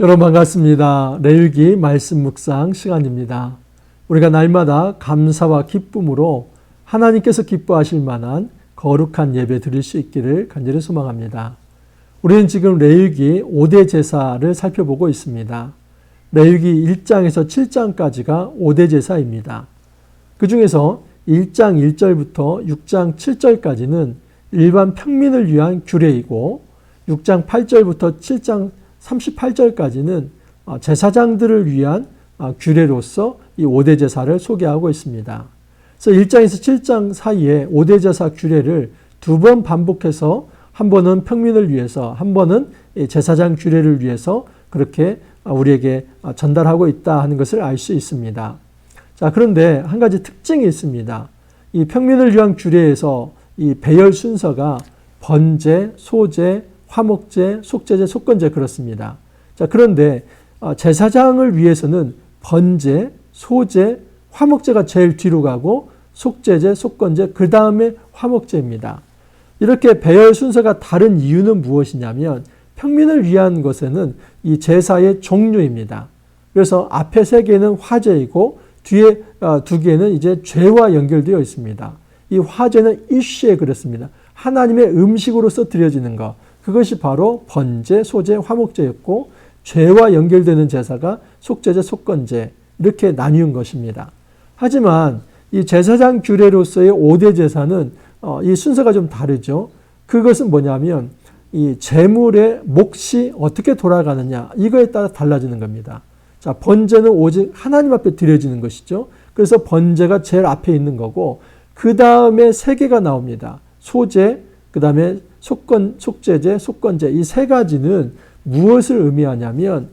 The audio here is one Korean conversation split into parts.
여러분 반갑습니다. 레위기 말씀 묵상 시간입니다. 우리가 날마다 감사와 기쁨으로 하나님께서 기뻐하실 만한 거룩한 예배 드릴 수 있기를 간절히 소망합니다. 우리는 지금 레위기 5대 제사를 살펴보고 있습니다. 레위기 1장에서 7장까지가 5대 제사입니다. 그 중에서 1장 1절부터 6장 7절까지는 일반 평민을 위한 규례이고 6장 8절부터 7장 38절까지는 제사장들을 위한 규례로서 이 5대 제사를 소개하고 있습니다. 그래서 1장에서 7장 사이에 5대 제사 규례를 두 번 반복해서 한 번은 평민을 위해서, 한 번은 제사장 규례를 위해서 그렇게 우리에게 전달하고 있다 하는 것을 알 수 있습니다. 자, 그런데 한 가지 특징이 있습니다. 이 평민을 위한 규례에서 이 배열 순서가 번제, 소제, 화목제, 속제제, 속건제 그렇습니다. 자, 그런데 제사장을 위해서는 번제, 소제, 화목제가 제일 뒤로 가고 속제제, 속건제, 그 다음에 화목제입니다. 이렇게 배열 순서가 다른 이유는 무엇이냐면 평민을 위한 것에는 이 제사의 종류입니다. 그래서 앞에 세 개는 화제이고 뒤에 두 개는 이제 죄와 연결되어 있습니다. 이 화제는 이슈에 그렇습니다. 하나님의 음식으로서 드려지는 것. 그것이 바로 번제, 소제, 화목제였고 죄와 연결되는 제사가 속제제, 속건제 이렇게 나뉘은 것입니다. 하지만 이 제사장 규례로서의 5대 제사는 이 순서가 좀 다르죠. 그것은 뭐냐면 이 제물의 몫이 어떻게 돌아가느냐 이거에 따라 달라지는 겁니다. 자, 번제는 오직 하나님 앞에 드려지는 것이죠. 그래서 번제가 제일 앞에 있는 거고 그 다음에 세 개가 나옵니다. 소제, 그 다음에 속제제, 속건제 이 세 가지는 무엇을 의미하냐면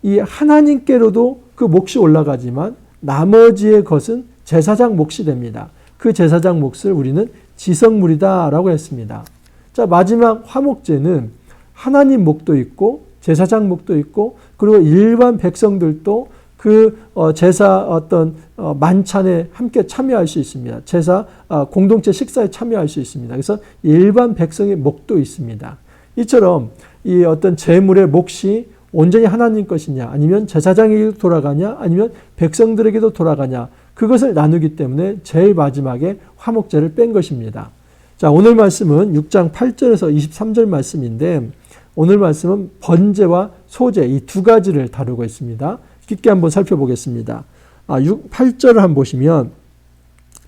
이 하나님께로도 그 몫이 올라가지만 나머지의 것은 제사장 몫이 됩니다. 그 제사장 몫을 우리는 지성물이다라고 했습니다. 자, 마지막 화목제는 하나님 몫도 있고 제사장 몫도 있고 그리고 일반 백성들도 그 제사 어떤 만찬에 함께 참여할 수 있습니다. 제사 공동체 식사에 참여할 수 있습니다. 그래서 일반 백성의 몫도 있습니다. 이처럼 이 어떤 제물의 몫이 온전히 하나님 것이냐 아니면 제사장에게도 돌아가냐 아니면 백성들에게도 돌아가냐 그것을 나누기 때문에 제일 마지막에 화목제를 뺀 것입니다. 자, 오늘 말씀은 6장 8절에서 23절 말씀인데 오늘 말씀은 번제와 소제 이 두 가지를 다루고 있습니다. 깊게 한번 살펴보겠습니다. 8절을 한번 보시면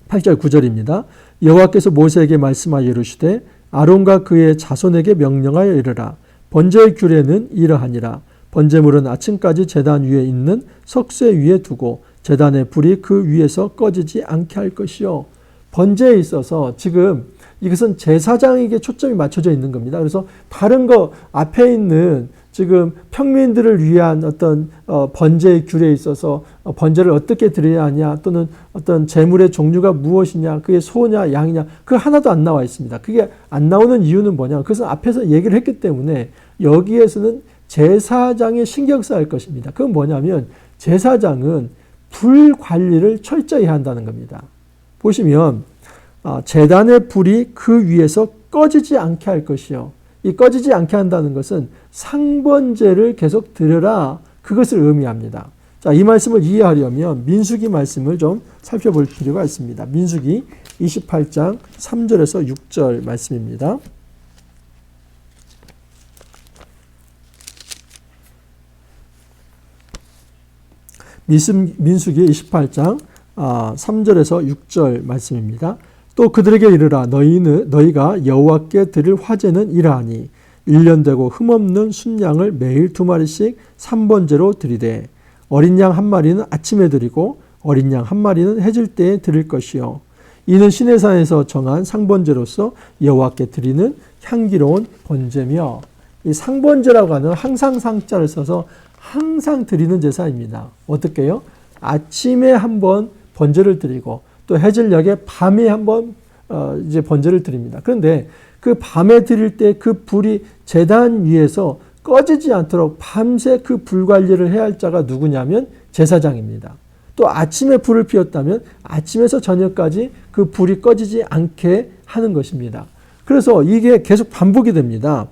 8절 9절입니다. 여호와께서 모세에게 말씀하여 이르시되 아론과 그의 자손에게 명령하여 이르라. 번제의 규례는 이러하니라. 번제물은 아침까지 제단 위에 있는 석쇠 위에 두고 제단의 불이 그 위에서 꺼지지 않게 할 것이요. 번제에 있어서 지금 이것은 제사장에게 초점이 맞춰져 있는 겁니다. 그래서 다른 거 앞에 있는 지금 평민들을 위한 어떤 번제의 규례에 있어서 번제를 어떻게 드려야 하냐 또는 어떤 제물의 종류가 무엇이냐 그게 소냐 양이냐 그 하나도 안 나와 있습니다. 그게 안 나오는 이유는 뭐냐 그것은 앞에서 얘기를 했기 때문에 여기에서는 제사장에 신경 써야 할 것입니다. 그건 뭐냐면 제사장은 불 관리를 철저히 한다는 겁니다. 보시면 제단의 불이 그 위에서 꺼지지 않게 할 것이요. 이 꺼지지 않게 한다는 것은 상번제를 계속 드려라 그것을 의미합니다. 자, 이 말씀을 이해하려면 민수기 말씀을 좀 살펴볼 필요가 있습니다. 민수기 28장 3절에서 6절 말씀입니다. 민수기 28장 3절에서 6절 말씀입니다. 또 그들에게 이르라. 너희가 여호와께 드릴 화제는 이러하니 1년 되고 흠없는 순양을 매일 2마리씩 3번제로 드리되 어린 양 1마리는 아침에 드리고 어린 양 1마리는 해질 때에 드릴 것이요. 이는 시내산에서 정한 상번제로서 여호와께 드리는 향기로운 번제며 이 상번제라고 하는 항상 상자를 써서 항상 드리는 제사입니다. 어떻게 해요? 아침에 한번 번제를 드리고 또 해질녘에 밤에 한번 이제 번제를 드립니다. 그런데 그 밤에 드릴 때 그 불이 제단 위에서 꺼지지 않도록 밤새 그 불 관리를 해야 할 자가 누구냐면 제사장입니다. 또 아침에 불을 피웠다면 아침에서 저녁까지 그 불이 꺼지지 않게 하는 것입니다. 그래서 이게 계속 반복이 됩니다.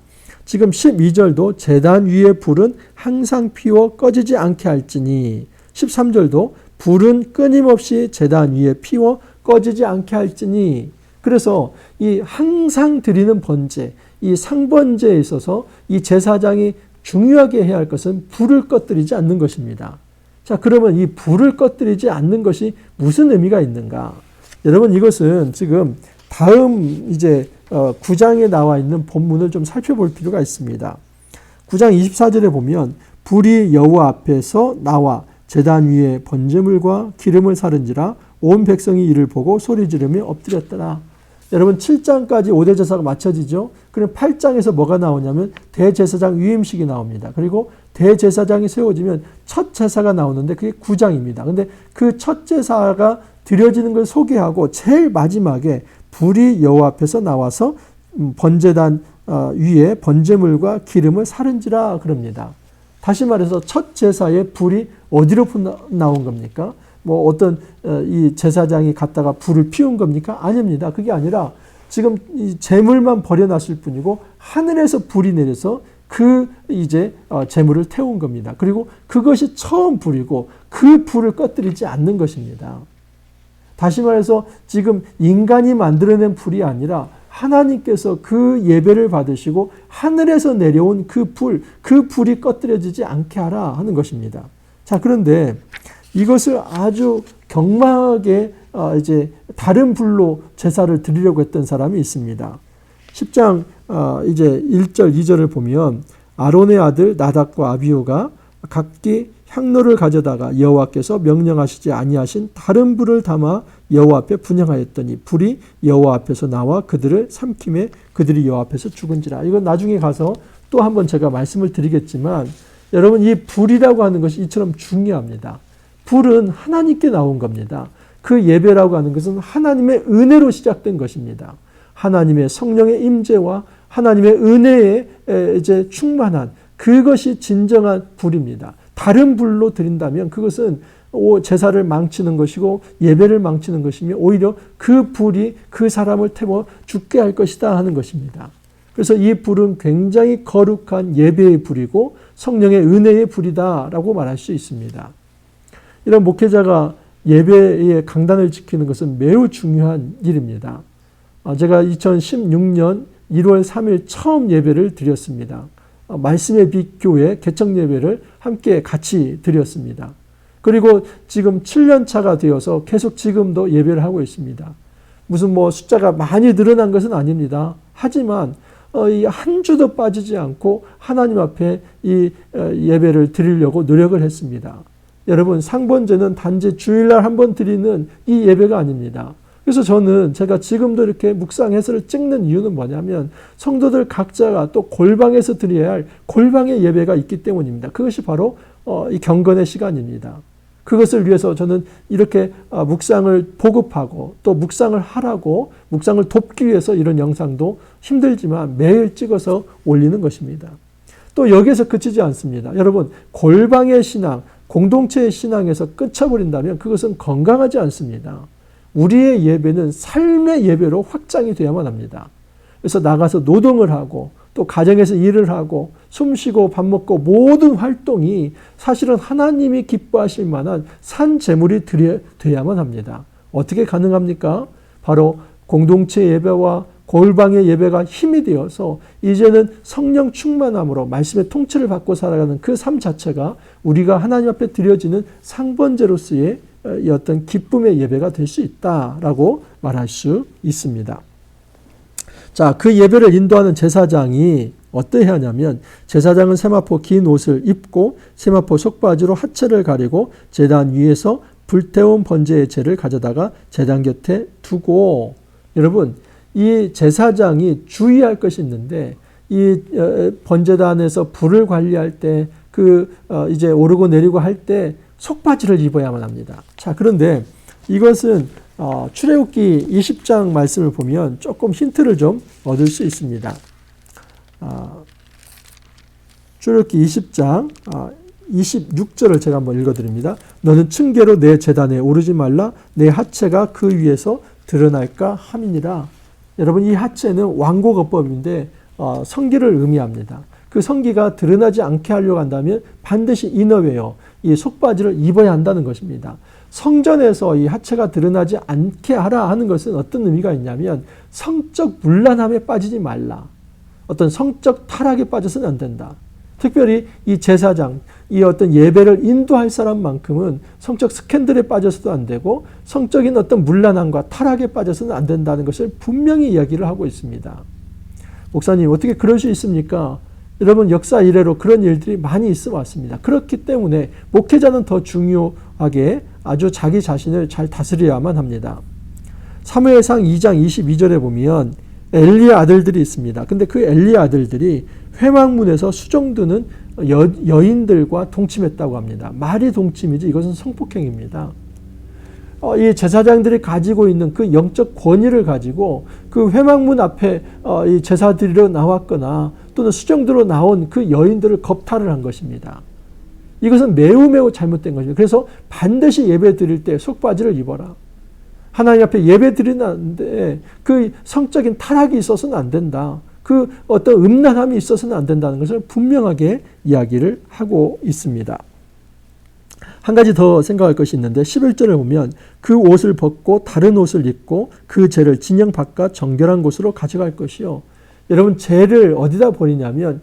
지금 12절도 제단 위의 불은 항상 피워 꺼지지 않게 할지니 13절도 불은 끊임없이 제단 위에 피워 꺼지지 않게 할지니 그래서 이 항상 드리는 번제, 이 상번제에 있어서 이 제사장이 중요하게 해야 할 것은 불을 꺼뜨리지 않는 것입니다. 자, 그러면 이 불을 꺼뜨리지 않는 것이 무슨 의미가 있는가? 여러분 이것은 지금 다음 이제 9장에 나와 있는 본문을 좀 살펴볼 필요가 있습니다. 9장 24절에 보면 불이 여호와 앞에서 나와 제단 위에 번제물과 기름을 사른지라 온 백성이 이를 보고 소리 지르며 엎드렸더라. 여러분 7장까지 5대 제사가 마쳐지죠. 그럼 8장에서 뭐가 나오냐면 대제사장 위임식이 나옵니다. 그리고 대제사장이 세워지면 첫 제사가 나오는데 그게 9장입니다. 근데 그 첫 제사가 드려지는 걸 소개하고 제일 마지막에 불이 여호와 앞에서 나와서 번제단 위에 번제물과 기름을 사른지라 그럽니다. 다시 말해서 첫 제사에 불이 어디로 나온 겁니까? 뭐 어떤 이 제사장이 갔다가 불을 피운 겁니까? 아닙니다. 그게 아니라 지금 이 제물만 버려놨을 뿐이고 하늘에서 불이 내려서 그 이제 제물을 태운 겁니다. 그리고 그것이 처음 불이고 그 불을 꺼뜨리지 않는 것입니다. 다시 말해서 지금 인간이 만들어낸 불이 아니라 하나님께서 그 예배를 받으시고 하늘에서 내려온 그 불이 꺼뜨려지지 않게 하라 하는 것입니다. 자, 그런데 이것을 아주 경망하게 이제 다른 불로 제사를 드리려고 했던 사람이 있습니다. 10장 이제 1절 2절을 보면 아론의 아들 나답과 아비후가 각기 향로를 가져다가 여호와께서 명령하시지 아니하신 다른 불을 담아 여호와 앞에 분향하였더니 불이 여호와 앞에서 나와 그들을 삼킴에 그들이 여호와 앞에서 죽은지라. 이건 나중에 가서 또 한번 제가 말씀을 드리겠지만 여러분 이 불이라고 하는 것이 이처럼 중요합니다. 불은 하나님께 나온 겁니다. 그 예배라고 하는 것은 하나님의 은혜로 시작된 것입니다. 하나님의 성령의 임재와 하나님의 은혜에 이제 충만한 그것이 진정한 불입니다. 다른 불로 드린다면 그것은 제사를 망치는 것이고 예배를 망치는 것이며 오히려 그 불이 그 사람을 태워 죽게 할 것이다 하는 것입니다. 그래서 이 불은 굉장히 거룩한 예배의 불이고 성령의 은혜의 불이다라고 말할 수 있습니다. 이런 목회자가 예배의 강단을 지키는 것은 매우 중요한 일입니다. 제가 2016년 1월 3일 처음 예배를 드렸습니다. 말씀의 빛 교회 개척 예배를 함께 같이 드렸습니다. 그리고 지금 7년 차가 되어서 계속 지금도 예배를 하고 있습니다. 무슨 뭐 숫자가 많이 늘어난 것은 아닙니다. 하지만 이 한 주도 빠지지 않고 하나님 앞에 이 예배를 드리려고 노력을 했습니다. 여러분 상번제는 단지 주일날 한 번 드리는 이 예배가 아닙니다. 그래서 저는 제가 지금도 이렇게 묵상 해설을 찍는 이유는 뭐냐면 성도들 각자가 또 골방에서 드려야 할 골방의 예배가 있기 때문입니다. 그것이 바로 이 경건의 시간입니다. 그것을 위해서 저는 이렇게 묵상을 보급하고 또 묵상을 하라고 묵상을 돕기 위해서 이런 영상도 힘들지만 매일 찍어서 올리는 것입니다. 또 여기에서 그치지 않습니다. 여러분 골방의 신앙, 공동체의 신앙에서 끝쳐버린다면 그것은 건강하지 않습니다. 우리의 예배는 삶의 예배로 확장이 되어야만 합니다. 그래서 나가서 노동을 하고 또 가정에서 일을 하고 숨쉬고 밥 먹고 모든 활동이 사실은 하나님이 기뻐하실 만한 산 제물이 되어야만 합니다. 어떻게 가능합니까? 바로 공동체 예배와 골방의 예배가 힘이 되어서 이제는 성령 충만함으로 말씀의 통치를 받고 살아가는 그 삶 자체가 우리가 하나님 앞에 드려지는 상번제로서의 이 어떤 기쁨의 예배가 될 수 있다라고 말할 수 있습니다. 자, 그 예배를 인도하는 제사장이 어떠해야 하냐면 제사장은 세마포 긴 옷을 입고 세마포 속바지로 하체를 가리고 제단 위에서 불태운 번제의 재를 가져다가 제단 곁에 두고 여러분 이 제사장이 주의할 것이 있는데 이 번제단에서 불을 관리할 때 이제 오르고 내리고 할 때 속바지를 입어야만 합니다. 자, 그런데 이것은 출애굽기 20장 말씀을 보면 조금 힌트를 좀 얻을 수 있습니다. 출애굽기 20장 26절을 제가 한번 읽어드립니다. 너는 층계로 내 제단에 오르지 말라. 내 하체가 그 위에서 드러날까 함이니라. 여러분 이 하체는 완고거법인데 성기를 의미합니다. 그 성기가 드러나지 않게 하려고 한다면 반드시 이너웨어, 이 속바지를 입어야 한다는 것입니다. 성전에서 이 하체가 드러나지 않게 하라 하는 것은 어떤 의미가 있냐면 성적 문란함에 빠지지 말라. 어떤 성적 타락에 빠져서는 안 된다. 특별히 이 제사장, 이 어떤 예배를 인도할 사람만큼은 성적 스캔들에 빠져서도 안 되고 성적인 어떤 문란함과 타락에 빠져서는 안 된다는 것을 분명히 이야기를 하고 있습니다. 목사님, 어떻게 그럴 수 있습니까? 여러분, 역사 이래로 그런 일들이 많이 있어 왔습니다. 그렇기 때문에 목회자는 더 중요하게 아주 자기 자신을 잘 다스려야만 합니다. 사무엘상 2장 22절에 보면 엘리의 아들들이 있습니다. 근데 그 엘리의 아들들이 회막문에서 수종드는 여인들과 동침했다고 합니다. 말이 동침이지 이것은 성폭행입니다. 이 제사장들이 가지고 있는 그 영적 권위를 가지고 그 회막문 앞에 이 제사 드리러 나왔거나 또는 수종드로 나온 그 여인들을 겁탈을 한 것입니다. 이것은 매우 잘못된 것입니다. 그래서 반드시 예배 드릴 때 속바지를 입어라. 하나님 앞에 예배 드리는데 그 성적인 타락이 있어서는 안 된다. 그 어떤 음란함이 있어서는 안 된다는 것을 분명하게 이야기를 하고 있습니다. 한 가지 더 생각할 것이 있는데 11절에 보면 그 옷을 벗고 다른 옷을 입고 그 재를 진영 바깥 정결한 곳으로 가져갈 것이요. 여러분, 재를 어디다 버리냐면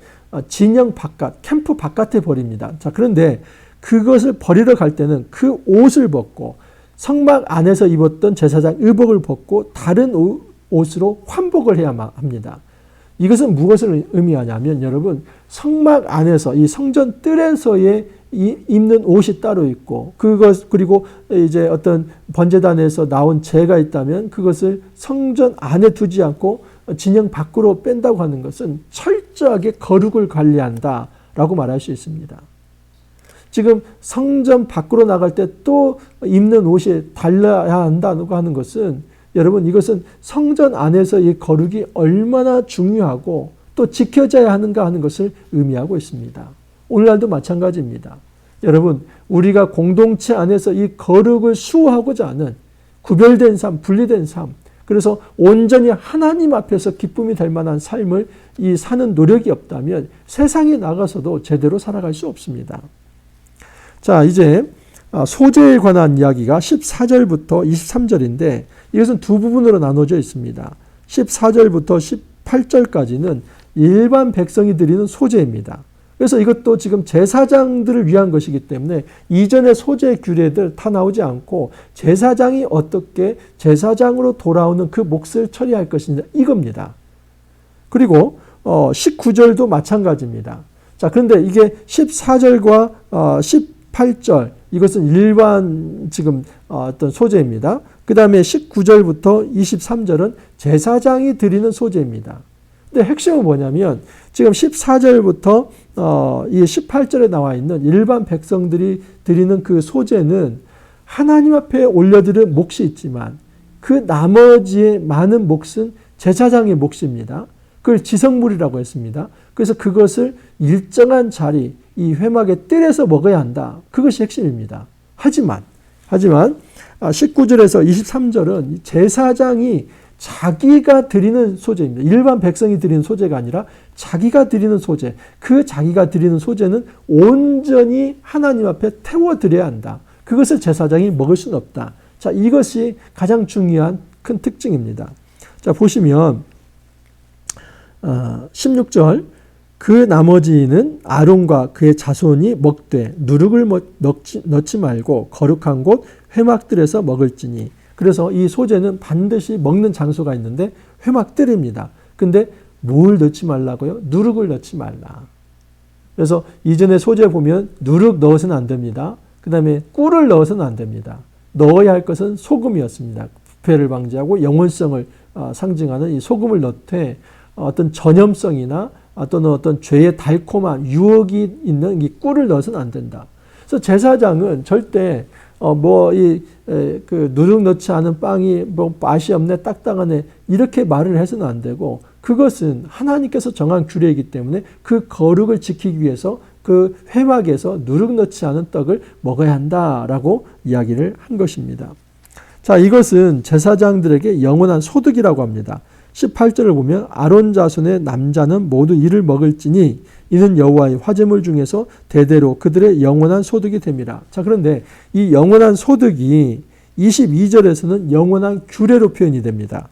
진영 바깥, 캠프 바깥에 버립니다. 자, 그런데 그것을 버리러 갈 때는 그 옷을 벗고 성막 안에서 입었던 제사장 의복을 벗고 다른 옷으로 환복을 해야 합니다. 이것은 무엇을 의미하냐면 여러분, 성막 안에서 이 성전 뜰에서의 입는 옷이 따로 있고 그리고 이제 어떤 번제단에서 나온 재가 있다면 그것을 성전 안에 두지 않고 진영 밖으로 뺀다고 하는 것은 철저하게 거룩을 관리한다라고 말할 수 있습니다. 지금 성전 밖으로 나갈 때 또 입는 옷이 달라야 한다고 하는 것은 여러분, 이것은 성전 안에서의 거룩이 얼마나 중요하고 또 지켜져야 하는가 하는 것을 의미하고 있습니다. 오늘날도 마찬가지입니다. 여러분, 우리가 공동체 안에서 이 거룩을 수호하고자 하는 구별된 삶, 분리된 삶, 그래서 온전히 하나님 앞에서 기쁨이 될 만한 삶을 사는 노력이 없다면 세상에 나가서도 제대로 살아갈 수 없습니다. 자, 이제 소재에 관한 이야기가 14절부터 23절인데 이것은 두 부분으로 나눠져 있습니다. 14절부터 18절까지는 일반 백성이 드리는 소재입니다. 그래서 이것도 지금 제사장들을 위한 것이기 때문에 이전의 소재 규례들 다 나오지 않고 제사장이 어떻게 제사장으로 돌아오는 그 몫을 처리할 것이냐, 이겁니다. 그리고 19절도 마찬가지입니다. 자, 그런데 이게 14절과 18절, 이것은 일반 지금 어떤 소재입니다. 그 다음에 19절부터 23절은 제사장이 드리는 소재입니다. 근데 핵심은 뭐냐면 지금 14절부터 이 18절에 나와 있는 일반 백성들이 드리는 그 소재는 하나님 앞에 올려드릴 몫이 있지만 그 나머지의 많은 몫은 제사장의 몫입니다. 그걸 지성물이라고 했습니다. 그래서 그것을 일정한 자리, 이 회막의 뜰에서 먹어야 한다. 그것이 핵심입니다. 하지만 19절에서 23절은 제사장이 자기가 드리는 소재입니다. 일반 백성이 드리는 소재가 아니라 자기가 드리는 소재. 그 자기가 드리는 소재는 온전히 하나님 앞에 태워드려야 한다. 그것을 제사장이 먹을 수는 없다. 자, 이것이 가장 중요한 큰 특징입니다. 자, 보시면 16절, 그 나머지는 아론과 그의 자손이 먹되 누룩을 넣지 말고 거룩한 곳 회막들에서 먹을지니. 그래서 이 소재는 반드시 먹는 장소가 있는데 회막들입니다. 근데 뭘 넣지 말라고요? 누룩을 넣지 말라. 그래서 이전에 소재 보면 누룩 넣어서는 안 됩니다. 그 다음에 꿀을 넣어서는 안 됩니다. 넣어야 할 것은 소금이었습니다. 부패를 방지하고 영원성을 상징하는 이 소금을 넣되 어떤 전염성이나 또는 어떤 죄의 달콤한 유혹이 있는 이 꿀을 넣어서는 안 된다. 그래서 제사장은 절대 그 누룩 넣지 않은 빵이 맛이 없네, 딱딱하네, 이렇게 말을 해서는 안 되고, 그것은 하나님께서 정한 규례이기 때문에 그 거룩을 지키기 위해서 그 회막에서 누룩 넣지 않은 떡을 먹어야 한다라고 이야기를 한 것입니다. 자, 이것은 제사장들에게 영원한 소득이라고 합니다. 18절을 보면 아론 자손의 남자는 모두 이를 먹을지니 이는 여호와의 화제물 중에서 대대로 그들의 영원한 소득이 됨이라. 자, 그런데 이 영원한 소득이 22절에서는 영원한 규례로 표현이 됩니다.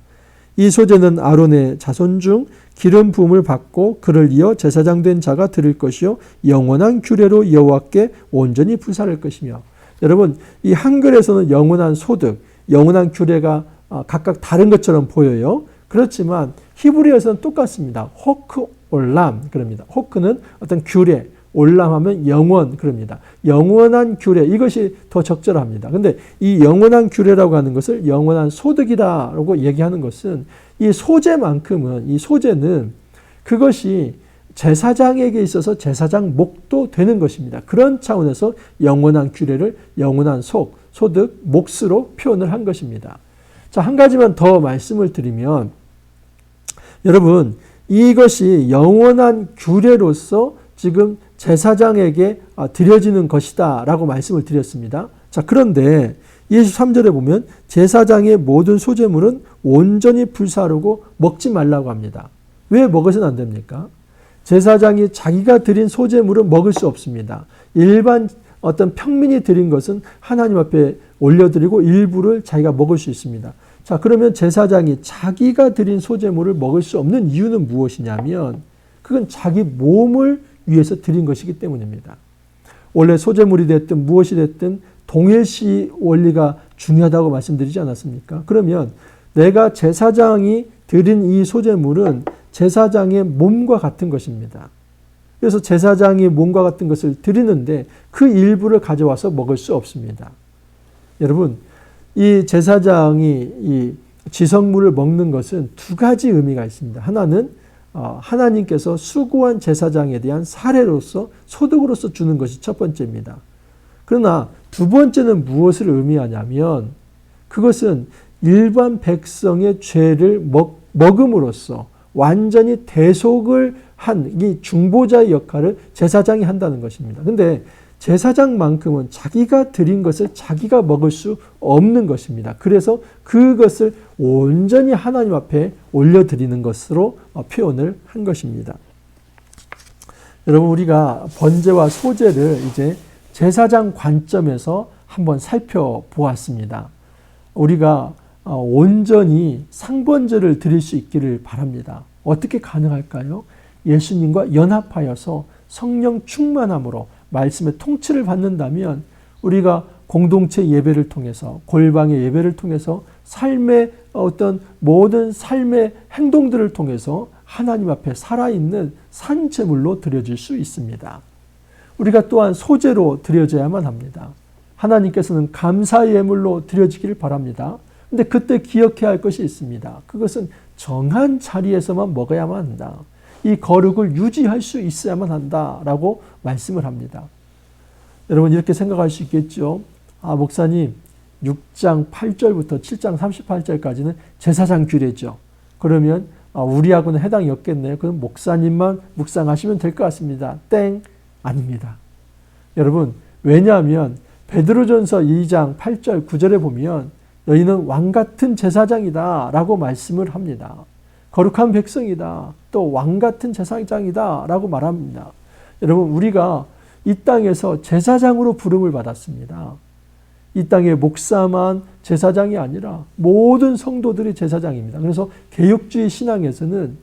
이 소재는 아론의 자손 중 기름 부음을 받고 그를 이어 제사장 된 자가 드릴 것이요 영원한 규례로 여호와께 온전히 불사를 것이며. 여러분, 이 한글에서는 영원한 소득, 영원한 규례가 각각 다른 것처럼 보여요. 그렇지만 히브리어에서는 똑같습니다. 호크 올람 그럽니다. 호크는 어떤 규례, 올람하면 영원 그럽니다. 영원한 규례, 이것이 더 적절합니다. 근데 이 영원한 규례라고 하는 것을 영원한 소득이다라고 얘기하는 것은 이 소재만큼은, 이 소재는 그것이 제사장에게 있어서 제사장 목도 되는 것입니다. 그런 차원에서 영원한 규례를 영원한 소득, 몫으로 표현을 한 것입니다. 자, 한 가지만 더 말씀을 드리면, 여러분, 이것이 영원한 규례로서 지금 제사장에게 드려지는 것이다 라고 말씀을 드렸습니다. 자, 그런데 23절에 보면 제사장의 모든 소재물은 온전히 불사르고 먹지 말라고 합니다. 왜 먹어서는 안 됩니까? 제사장이 자기가 드린 소재물은 먹을 수 없습니다. 일반 어떤 평민이 드린 것은 하나님 앞에 올려드리고 일부를 자기가 먹을 수 있습니다. 자, 그러면 제사장이 자기가 드린 소재물을 먹을 수 없는 이유는 무엇이냐면 그건 자기 몸을 위해서 드린 것이기 때문입니다. 원래 소재물이 됐든 무엇이 됐든 동일시 원리가 중요하다고 말씀드리지 않았습니까? 그러면 내가 제사장이 드린 이 소재물은 제사장의 몸과 같은 것입니다. 그래서 제사장이 몸과 같은 것을 드리는데 그 일부를 가져와서 먹을 수 없습니다. 여러분, 이 제사장이 이 지성물을 먹는 것은 두 가지 의미가 있습니다. 하나는 하나님께서 수고한 제사장에 대한 사례로서 소득으로서 주는 것이 첫 번째입니다. 그러나 두 번째는 무엇을 의미하냐면 그것은 일반 백성의 죄를 먹음으로써 완전히 대속을 한 이 중보자의 역할을 제사장이 한다는 것입니다. 그런데 제사장만큼은 자기가 드린 것을 자기가 먹을 수 없는 것입니다. 그래서 그것을 온전히 하나님 앞에 올려드리는 것으로 표현을 한 것입니다. 여러분, 우리가 번제와 소제를 이제 제사장 관점에서 한번 살펴보았습니다. 우리가 온전히 상번제를 드릴 수 있기를 바랍니다. 어떻게 가능할까요? 예수님과 연합하여서 성령 충만함으로 말씀의 통치를 받는다면 우리가 공동체 예배를 통해서, 골방의 예배를 통해서 삶의 어떤 모든 삶의 행동들을 통해서 하나님 앞에 살아있는 산제물로 드려질 수 있습니다. 우리가 또한 소제로 드려져야만 합니다. 하나님께서는 감사 예물로 드려지기를 바랍니다. 근데 그때 기억해야 할 것이 있습니다. 그것은 정한 자리에서만 먹어야만 한다. 이 거룩을 유지할 수 있어야만 한다라고 말씀을 합니다. 여러분, 이렇게 생각할 수 있겠죠. 목사님, 6장 8절부터 7장 38절까지는 제사장 규례죠. 그러면 우리하고는 해당이 없겠네요. 그럼 목사님만 묵상하시면 될 것 같습니다. 땡, 아닙니다. 여러분, 왜냐하면 베드로전서 2장 8절 9절에 보면 너희는 왕같은 제사장이다 라고 말씀을 합니다. 거룩한 백성이다. 또 왕같은 제사장이다 라고 말합니다. 여러분, 우리가 이 땅에서 제사장으로 부름을 받았습니다. 이 땅의 목사만 제사장이 아니라 모든 성도들이 제사장입니다. 그래서 개혁주의 신앙에서는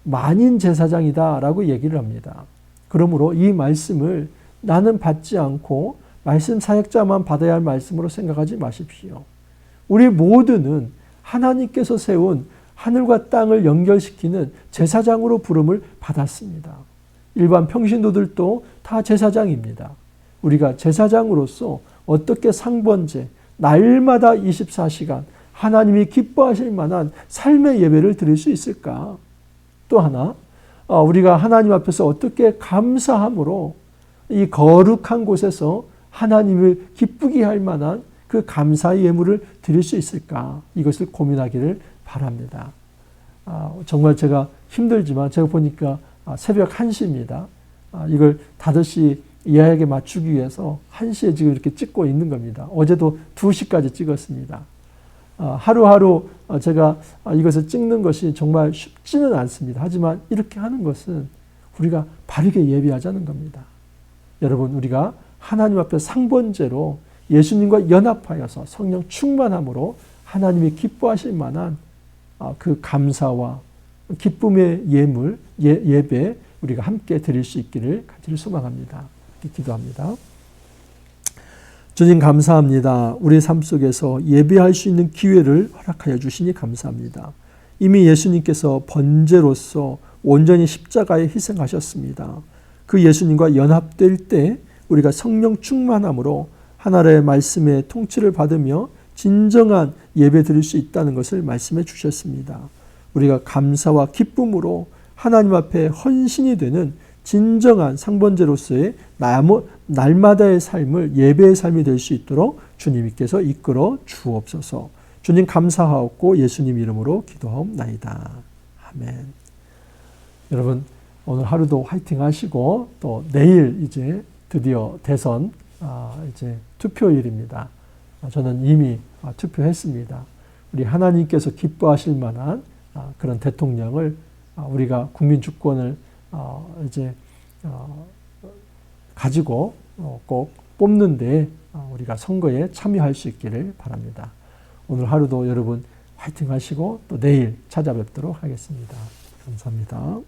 만인 제사장이다 라고 얘기를 합니다. 그러므로 이 말씀을 나는 받지 않고 말씀 사역자만 받아야 할 말씀으로 생각하지 마십시오. 우리 모두는 하나님께서 세운 하늘과 땅을 연결시키는 제사장으로 부름을 받았습니다. 일반 평신도들도 다 제사장입니다. 우리가 제사장으로서 어떻게 상번제, 날마다 24시간 하나님이 기뻐하실 만한 삶의 예배를 드릴 수 있을까? 또 하나, 우리가 하나님 앞에서 어떻게 감사함으로 이 거룩한 곳에서 하나님을 기쁘게 할 만한 그 감사의 예물을 드릴 수 있을까? 이것을 고민하기를 바랍니다. 정말 제가 힘들지만 제가 보니까 새벽 1시입니다. 이걸 5시 이하에게 맞추기 위해서 1시에 지금 이렇게 찍고 있는 겁니다. 어제도 2시까지 찍었습니다. 하루하루 제가 이것을 찍는 것이 정말 쉽지는 않습니다. 하지만 이렇게 하는 것은 우리가 바르게 예배하자는 겁니다. 여러분, 우리가 하나님 앞에 상번제로 예수님과 연합하여서 성령 충만함으로 하나님이 기뻐하실 만한 그 감사와 기쁨의 예물, 예배 우리가 함께 드릴 수 있기를 간절히 소망합니다. 기도합니다. 주님 감사합니다. 우리 삶 속에서 예배할 수 있는 기회를 허락하여 주시니 감사합니다. 이미 예수님께서 번제로서 온전히 십자가에 희생하셨습니다. 그 예수님과 연합될 때 우리가 성령 충만함으로 하나님의 말씀의 통치를 받으며 진정한 예배 드릴 수 있다는 것을 말씀해 주셨습니다. 우리가 감사와 기쁨으로 하나님 앞에 헌신이 되는 진정한 상번제로서의 날마다의 삶을 예배의 삶이 될 수 있도록 주님께서 이끌어 주옵소서. 주님 감사하옵고 예수님 이름으로 기도하옵나이다. 아멘. 여러분, 오늘 하루도 화이팅 하시고 또 내일 이제 드디어 대선 이제 투표일입니다. 저는 이미 투표했습니다. 우리 하나님께서 기뻐하실 만한 그런 대통령을 우리가 국민 주권을 이제 가지고 꼭 뽑는데 우리가 선거에 참여할 수 있기를 바랍니다. 오늘 하루도 여러분 화이팅 하시고 또 내일 찾아뵙도록 하겠습니다. 감사합니다.